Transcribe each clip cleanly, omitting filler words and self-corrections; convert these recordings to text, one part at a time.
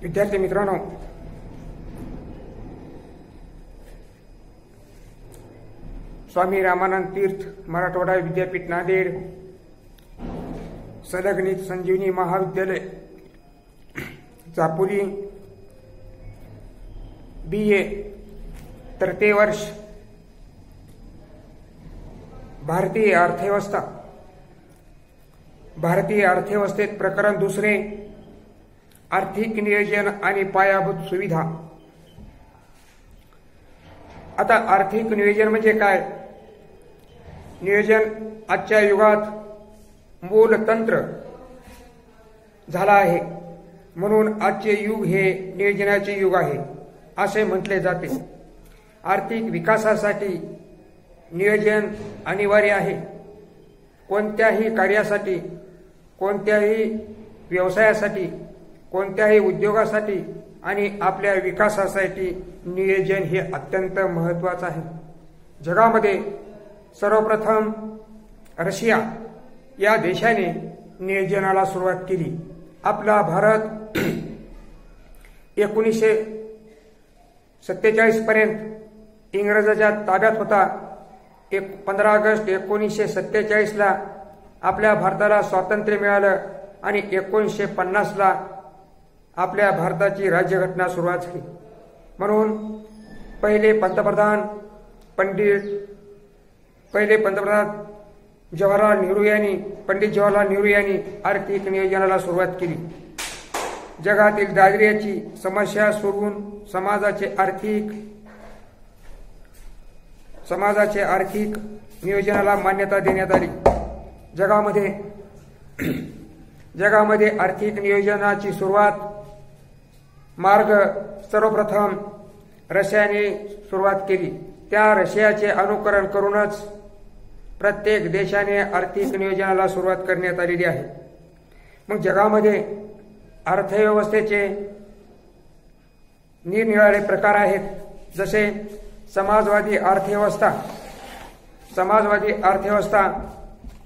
विद्यार्थी मित्रांनो, स्वामी रामानंद तीर्थ मराठवाडा विद्यापीठ नांदेड संलग्नित संजीवनी महाविद्यालय चापुरी BA तृतीय वर्ष भारतीय अर्थव्यवस्थेत प्रकरण दुसरे आर्थिक नियोजन आणि पायाभूत सुविधा। आता आर्थिक नियोजन म्हणजे काय? नियोजन आजच्या युगात मूल तंत्र झाला आहे, म्हणून आजचे युग हे नियोजनाचे युग आहे असे म्हटले जाते। आर्थिक विकासासाठी नियोजन अनिवार्य आहे। कोणत्याही कार्यासाठी, कोणत्याही व्यवसायासाठी, कोणत्याही उद्योगासाठी आणि आपल्या विकासासाठी नियोजन हे अत्यंत महत्त्वाचे आहे। जगामध्ये सर्वप्रथम रशिया या देशाने नियोजनाला सुरुवात केली। आपला भारत 1947 पर्यंत इंग्रजांच्या ताब्यात होता। 15 ऑगस्ट 1947 ला आपल्या भारताला स्वातंत्र्य मिळालं आणि 1950 ला आपल्या भारताची राज्यघटना सुरुवात झाली। म्हणून पहिले पंतप्रधान पंडित जवाहरलाल नेहरू यांनी आर्थिक नियोजनाला सुरुवात केली। जगातील दारिद्र्याची समस्या सोडवून समाजाचे आर्थिक नियोजनाला मान्यता देण्यात आली। जगामध्ये आर्थिक नियोजनाची मार्ग सर्वप्रथम रशियाने सुरुवात केली। त्या रशियाचे अनुकरण करूनच प्रत्येक देशाने आर्थिक नियोजनाला सुरुवात करण्यात आलेली आहे। मग जगामध्ये अर्थव्यवस्थेचे निरनिराळे प्रकार आहेत, जसे समाजवादी अर्थव्यवस्था,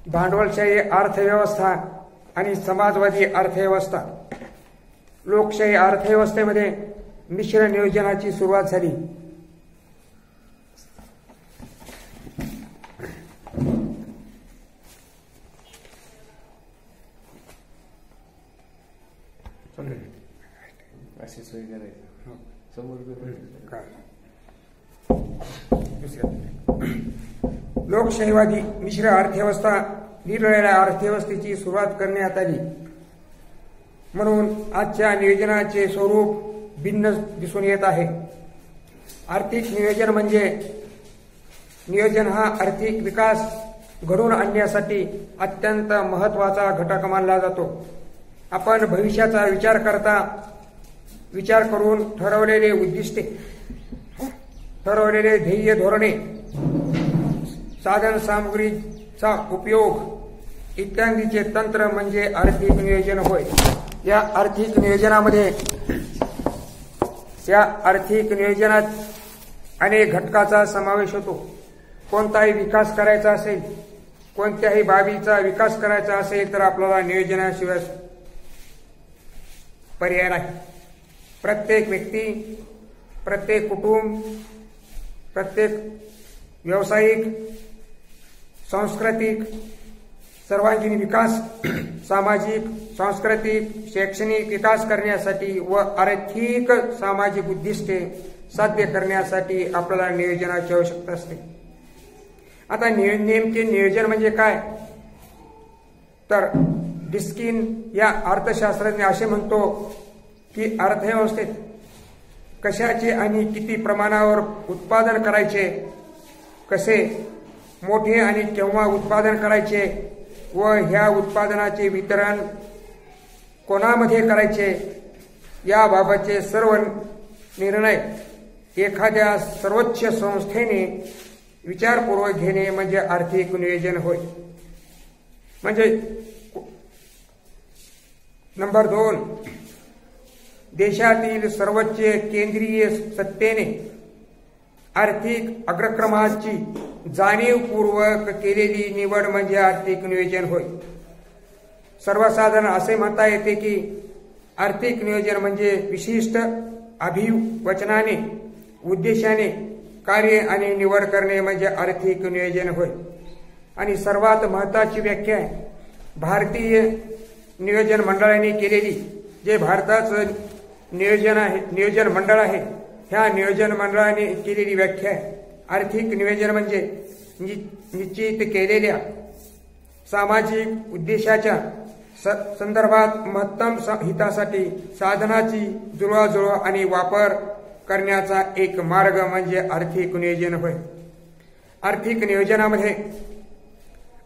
भांडवलशाही अर्थव्यवस्था आणि समाजवादी अर्थव्यवस्था। लोकशाही अर्थव्यवस्थेमध्ये मिश्र नियोजनाची सुरुवात झाली। लोकशाहीवादी मिश्र अर्थव्यवस्था निरनिराळ्या अर्थव्यवस्थेची सुरुवात करण्यात आली, म्हणून आजच्या नियोजनाचे स्वरूप भिन्न दिसून येत आहे। आर्थिक नियोजन हा आर्थिक विकास घडवून आणण्यासाठी अत्यंत महत्त्वाचा घटक मानला जातो। आपण भविष्याचा विचार करून ठरवलेले उद्दिष्टे, ठरवलेले ध्येय, धोरणे, साधन सामग्रीचा उपयोग इत्यादीचे तंत्र म्हणजे आर्थिक नियोजन होय। या आर्थिक नियोजनात अनेक घटकाचा समावेश होतो। कोणताही विकास करायचा असेल, कोणत्याही बाबीचा विकास करायचा असेल तर आपल्याला नियोजनाशिवाय पर्याय नाही। प्रत्येक व्यक्ती, प्रत्येक कुटुंब, प्रत्येक व्यावसायिक, सांस्कृतिक सर्वांगीण विकास, सामाजिक, सांस्कृतिक, शैक्षणिक विकास करण्यासाठी व आर्थिक सामाजिक उद्दिष्टे साध्य करण्यासाठी आपल्याला नियोजनाची आवश्यकता असते। आता नेमके नियोजन म्हणजे काय? तर डिस्किन या अर्थशास्त्रज्ञ असे म्हणतो की अर्थव्यवस्थेत कशाचे आणि किती प्रमाणावर उत्पादन करायचे, कसे मोठे आणि केव्हा उत्पादन करायचे व ह्या उत्पादनाचे वितरण कोणामध्ये करायचे याबाबतचे सर्व निर्णय एखाद्या सर्वोच्च संस्थेने विचारपूर्वक घेणे म्हणजे आर्थिक नियोजन होय। म्हणजे नंबर 2, देशातील सर्वोच्च केंद्रीय सत्तेने आर्थिक अग्रक्रमाची जाणीवपूर्वक केलेली निवड म्हणजे आर्थिक नियोजन होय. सर्वसाधारण असे म्हणता येते की आर्थिक नियोजन म्हणजे विशिष्ट अभिवचनाने उद्देशाने कार्य आणि निवड करणे म्हणजे आर्थिक नियोजन होय. आणि सर्वात महत्त्वाची व्याख्या भारतीय नियोजन मंडळाने केलेली, जे भारताचं नियोजन मंडळ आहे, ह्या नियोजन मंडळाने केलेली व्याख्या आर्थिक नियोजन म्हणजे निश्चित केलेल्या सामाजिक उद्देशाच्या संदर्भात महत्तम हितासाठी साधनाची जुळवाजुळव आणि वापर करण्याचा एक मार्ग म्हणजे आर्थिक नियोजन होय. आर्थिक नियोजनामध्ये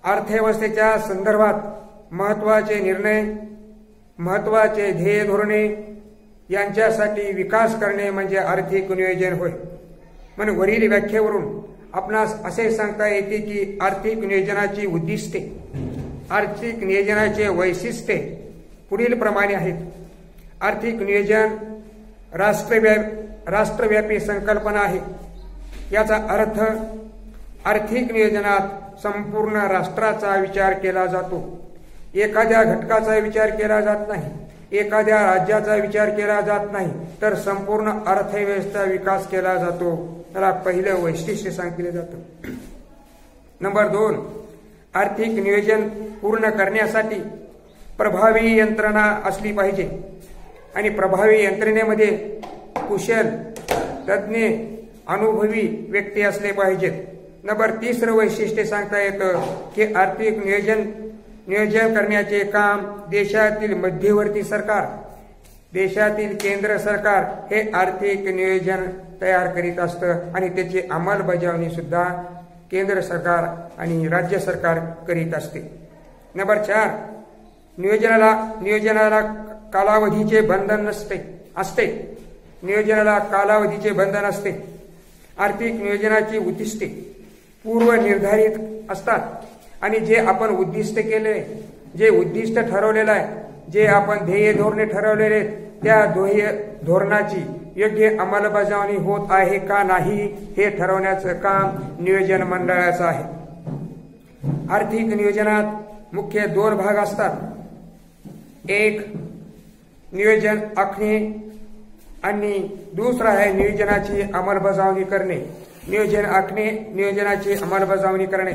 अर्थव्यवस्थेच्या संदर्भात महत्त्वाचे निर्णय, महत्त्वाचे ध्येय धोरणे यांच्यासाठी विकास करणे म्हणजे आर्थिक नियोजन होय. म्हणून वरील व्याख्येवरून आपणास असे सांगता येते की आर्थिक नियोजनाची उद्दिष्टे, आर्थिक नियोजनाचे वैशिष्ट्ये पुढील प्रमाणे आहेत. आर्थिक नियोजन राष्ट्रव्यापी संकल्पना आहे. याचा अर्थ आर्थिक नियोजनात संपूर्ण राष्ट्राचा विचार केला जातो. एखाद्या घटकाचा विचार केला जात नाही, एखाद्या राज्याचा विचार केला जात नाही, तर संपूर्ण अर्थव्यवस्था विकास केला जातो. त्याला पहिलं वैशिष्ट्य सांगितलं जातं. नंबर 2, आर्थिक नियोजन पूर्ण करण्यासाठी प्रभावी यंत्रणा असली पाहिजे आणि प्रभावी यंत्रणेमध्ये कुशल, तज्ज्ञ, अनुभवी व्यक्ती असले पाहिजेत. नंबर 3 वैशिष्ट्य सांगता येतं की आर्थिक नियोजन करण्याचे काम देशातील मध्यवर्ती सरकार, देशातील केंद्र सरकार हे आर्थिक नियोजन तयार करीत असतं आणि त्याची अंमलबजावणी सुद्धा केंद्र सरकार आणि राज्य सरकार करीत असते. नंबर 4, नियोजनाला कालावधीचे बंधन असते. नियोजनाला कालावधीचे बंधन असते. आर्थिक नियोजनाची उद्दिष्टे पूर्व निर्धारित असतात आणि जे आपण उद्दिष्ट केले, जे उद्दिष्ट ठरवलेलं आहे, जे आपण ध्येय धोरणे ठरवलेले, त्या ध्येय धोरणाची योग्य अंमलबजावणी होत आहे का नाही हे ठरवण्याचं काम नियोजन मंडळाचं आहे. आर्थिक नियोजनात मुख्य 2 भाग असतात. एक नियोजन आखणे आणि दुसरा आहे नियोजनाची अंमलबजावणी करणे. नियोजन आखणे, नियोजनाची अंमलबजावणी करणे.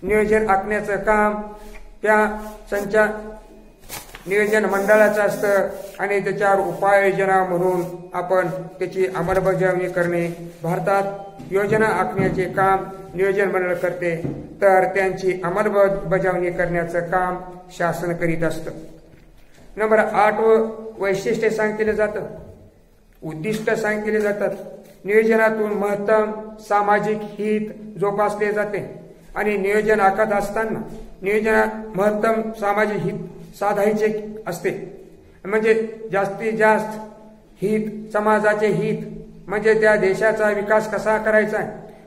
नियोजन आखण्याचं काम त्या नियोजन मंडळाचं असतं आणि त्याच्यावर उपाययोजना म्हणून आपण त्याची अंमलबजावणी करणे. भारतात योजना आखण्याचे काम नियोजन मंडळ करते, तर त्यांची अंमलबजावणी करण्याचं काम शासन करीत असतं. नंबर 8 वैशिष्ट्य सांगितले जातं, उद्दिष्ट सांगितले जातात. नियोजनातून महत्तम सामाजिक हित जोपासले जाते आणि नियोजन आखत असताना नियोजनात महत्तम सामाजिक हित साधायचे असते. म्हणजे जास्तीत जास्त हित, समाजाचे हित म्हणजे त्या देशाचा विकास कसा करायचा,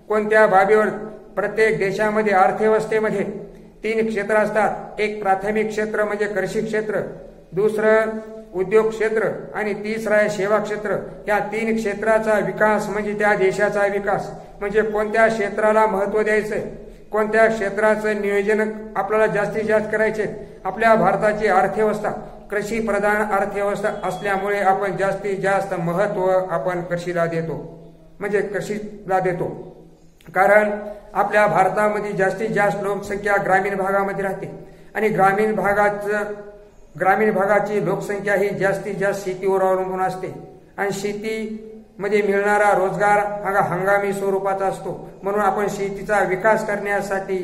कोणत्या बाबीवर. प्रत्येक देशामध्ये अर्थव्यवस्थेमध्ये 3 क्षेत्र असतात. एक प्राथमिक क्षेत्र म्हणजे कृषी क्षेत्र, दुसरं उद्योग क्षेत्र आणि तिसरं आहे सेवा क्षेत्र. या 3 क्षेत्राचा विकास म्हणजे त्या देशाचा विकास. म्हणजे कोणत्या क्षेत्राला महत्त्व द्यायचं, कोणत्या क्षेत्राचं नियोजन आपल्याला जास्तीत जास्त करायचे. आपल्या भारताची अर्थव्यवस्था कृषी प्रधान अर्थव्यवस्था असल्यामुळे आपण जास्तीत जास्त महत्त्व आपण कृषीला देतो, म्हणजे कृषीला देतो. कारण आपल्या भारतामध्ये जास्तीत जास्त लोकसंख्या ग्रामीण भागामध्ये राहते आणि ग्रामीण भागाची लोकसंख्या ही जास्तीत जास्त शेतीवर अवलंबून असते आणि शेतीमध्ये मिळणारा रोजगार हा हंगामी स्वरूपाचा असतो. म्हणून आपण शेतीचा विकास करण्यासाठी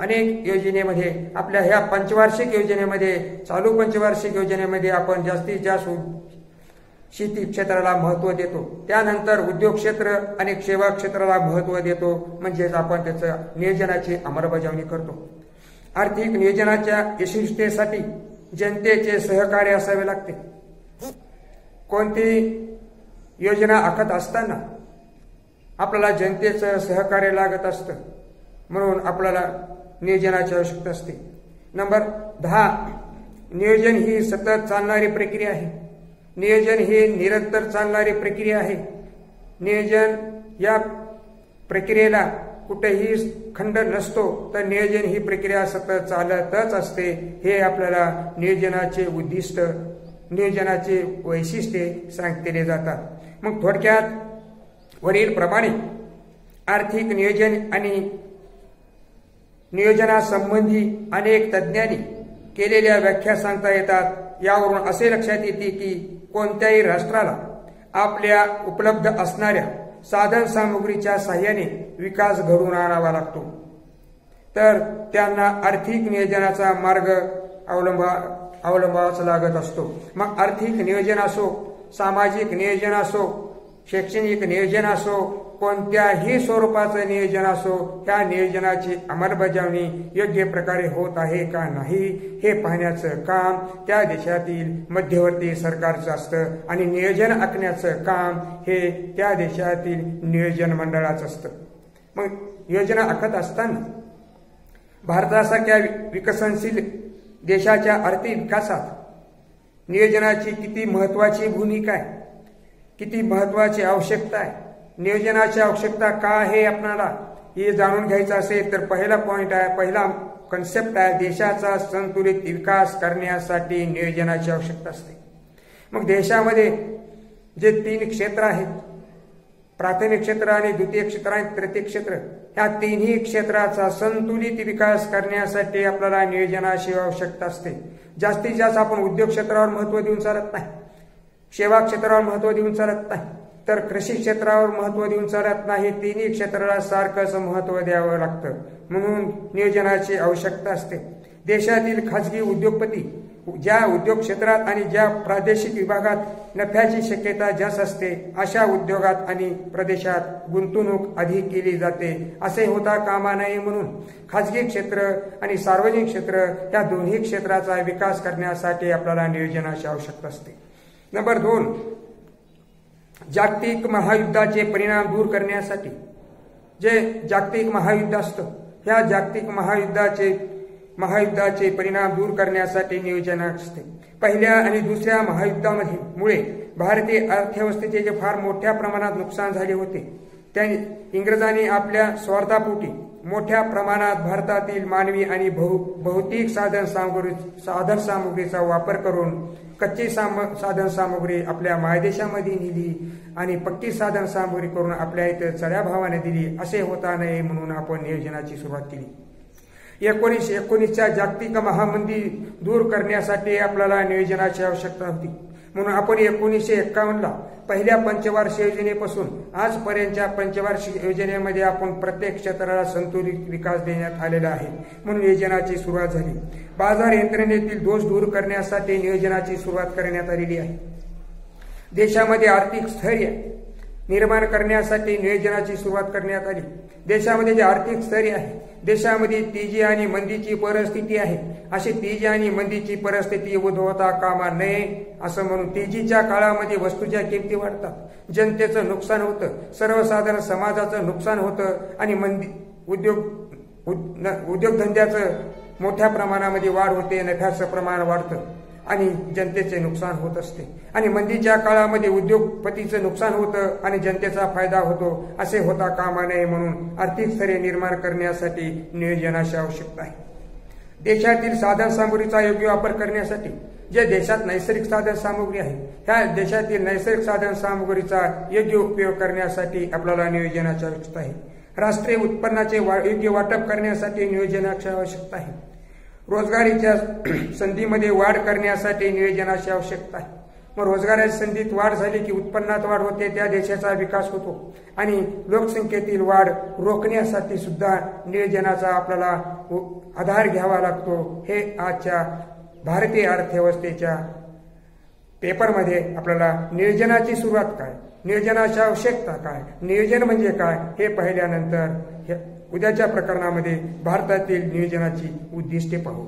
अनेक योजनेमध्ये, आपल्या ह्या पंचवार्षिक योजनेमध्ये, चालू पंचवार्षिक योजनेमध्ये आपण जास्तीत जास्त शेती क्षेत्राला महत्त्व देतो. त्यानंतर उद्योग क्षेत्र आणि सेवा क्षेत्राला महत्त्व देतो. म्हणजेच आपण त्याचं नियोजनाची अंमलबजावणी करतो. आर्थिक नियोजनाच्या यशस्वीतेसाठी जनतेचे सहकार्य असावे लागते. कोणती योजना आखत असताना आपल्याला जनतेचं सहकार्य लागत असतं, म्हणून आपल्याला नियोजनाची आवश्यकता असते. नंबर 10, नियोजन ही सतत चालणारी प्रक्रिया आहे. नियोजन ही निरंतर चालणारी प्रक्रिया आहे. नियोजन या प्रक्रियेला कुठेही खंड नसतो, तर नियोजन ही प्रक्रिया सतत चालतच असते. हे आपल्याला नियोजनाचे उद्दिष्ट, नियोजनाचे वैशिष्ट्ये सांगितले जातात. मग थोडक्यात वरील प्रमाणे आर्थिक नियोजन आणि नियोजनासंबंधी अनेक तज्ज्ञांनी केलेल्या व्याख्या सांगता येतात. यावरून असे लक्षात येते की कोणत्याही राष्ट्राला आपल्या उपलब्ध असणाऱ्या साधन सामुग्रीच्या साह्याने विकास घडवून आणावा लागतो, तर त्यांना आर्थिक नियोजनाचा मार्ग अवलंबावाच लागत असतो. मग आर्थिक नियोजन असो, सामाजिक नियोजन असो, शैक्षणिक नियोजन असो, कोणत्याही स्वरूपाचं नियोजन असो, ह्या नियोजनाची अंमलबजावणी योग्य प्रकारे होत आहे का नाही हे पाहण्याचं काम त्या देशातील मध्यवर्ती सरकारचं असतं आणि नियोजन आखण्याचं काम हे त्या देशातील नियोजन मंडळाचं असतं. मग योजना आखत असताना भारतासारख्या विकसनशील देशाच्या आर्थिक विकासात नियोजनाची किती महत्वाची भूमिका आहे, किती महत्वाची आवश्यकता आहे, नियोजनाची आवश्यकता का आहे आपल्याला हे जाणून घ्यायचं असेल तर पहिला पॉइंट आहे, पहिला कन्सेप्ट आहे, देशाचा संतुलित विकास करण्यासाठी नियोजनाची आवश्यकता असते. मग देशामध्ये जे 3 क्षेत्र आहेत, प्राथमिक क्षेत्र आणि द्वितीय क्षेत्र आणि तृतीय क्षेत्र, ह्या तिन्ही क्षेत्राचा संतुलित विकास करण्यासाठी आपल्याला नियोजनाची आवश्यकता असते. जास्तीत जास्त आपण उद्योग क्षेत्रावर महत्व देऊन चालत नाही, सेवा क्षेत्रावर महत्व देऊन चालत नाही, तर कृषी क्षेत्रावर महत्व देऊन चालत नाही. तिन्ही क्षेत्राला सारखंच महत्व द्यावं लागतं, म्हणून नियोजनाची आवश्यकता असते. देशातील खाजगी उद्योगपती ज्या उद्योग क्षेत्रात आणि ज्या प्रादेशिक विभागात नफ्याची शक्यता जास्त असते, अशा उद्योगात आणि प्रदेशात गुंतवणूक अधिक केली जाते, असे होता कामा नये. म्हणून खाजगी क्षेत्र आणि सार्वजनिक क्षेत्र या दोन्ही क्षेत्राचा विकास करण्यासाठी आपल्याला नियोजनाची आवश्यकता असते. नंबर 2, जागतिक महायुद्धाचे परिणाम दूर करण्यासाठी जे जागतिक महायुद्ध असतं, ह्या जागतिक महायुद्धाचे परिणाम दूर करण्यासाठी नियोजन असते. पहिल्या आणि दुसऱ्या महायुद्धामुळे भारतीय अर्थव्यवस्थेचे जे फार मोठ्या प्रमाणात नुकसान झाले होते, त्यांनी इंग्रजांनी आपल्या स्वार्थापोटी मोठ्या प्रमाणात भारतातील मानवी आणि भौतिक साधन सामुग्रीचा वापर करून कच्ची साधन सामुग्री आपल्या मायदेशामध्ये नेली आणि पक्की साधन सामुग्री करून आपल्या इथे चढ्या भावाने दिली. असे होता नये म्हणून आपण नियोजनाची सुरुवात केली. 1919च्या जागतिक महामंदी दूर करण्यासाठी आपल्याला नियोजनाची आवश्यकता होती, म्हणून आपण 1951ला पहिल्या पंचवार्षिक योजनेपासून आजपर्यंतच्या पंचवार्षिक योजनेमध्ये आपण प्रत्येक क्षेत्राला संतुलित विकास देण्यात आलेला आहे, म्हणून नियोजनाची सुरुवात झाली. बाजार यंत्रणेतील दोष दूर करण्यासाठी नियोजनाची सुरुवात करण्यात आलेली आहे. देशामध्ये आर्थिक स्थैर्य निर्माण करण्यासाठी नियोजनाची सुरुवात करण्यात आली. देशामध्ये जे आर्थिक स्थैर्य आहे, देशामध्ये तेजी आणि मंदीची परिस्थिती आहे, अशी तेजी आणि मंदीची परिस्थिती उद्भवता कामा नये. असं म्हणून तेजीच्या काळामध्ये वस्तूच्या किमती वाढतात, जनतेचं नुकसान होतं, सर्वसाधारण समाजाचं नुकसान होतं आणि उद्योगधंद्याचं मोठ्या प्रमाणामध्ये वाढ होते, नफ्याचं प्रमाण वाढतं आणि जनतेचे नुकसान होत असते. आणि मंदीच्या काळामध्ये उद्योगपतीचं नुकसान होतं आणि जनतेचा फायदा होतो, असे होता कामा नये. म्हणून आर्थिक स्थैर्य निर्माण करण्यासाठी नियोजनाची आवश्यकता आहे. देशातील साधन सामुग्रीचा योग्य वापर करण्यासाठी जे देशात नैसर्गिक साधन सामुग्री आहे, ह्या देशातील नैसर्गिक साधन सामुग्रीचा योग्य उपयोग करण्यासाठी आपल्याला नियोजनाची आवश्यकता आहे. राष्ट्रीय उत्पन्नाचे योग्य वाटप करण्यासाठी नियोजनाची आवश्यकता आहे. रोजगारीच्या संधीमध्ये वाढ करण्यासाठी नियोजनाची आवश्यकता आहे. मग रोजगाराच्या संधीत वाढ झाली की उत्पन्नात वाढ होते, त्या देशाचा विकास होतो. आणि लोकसंख्येतील वाढ रोखण्यासाठी सुद्धा नियोजनाचा आपल्याला आधार घ्यावा लागतो. हे आजच्या भारतीय अर्थव्यवस्थेच्या पेपरमध्ये आपल्याला नियोजनाची सुरुवात काय, नियोजनाची आवश्यकता काय, नियोजन म्हणजे काय हे पाहिल्यानंतर उद्याच्या प्रकरणामध्ये भारतातील नियोजनाची उद्दिष्टे पाहू.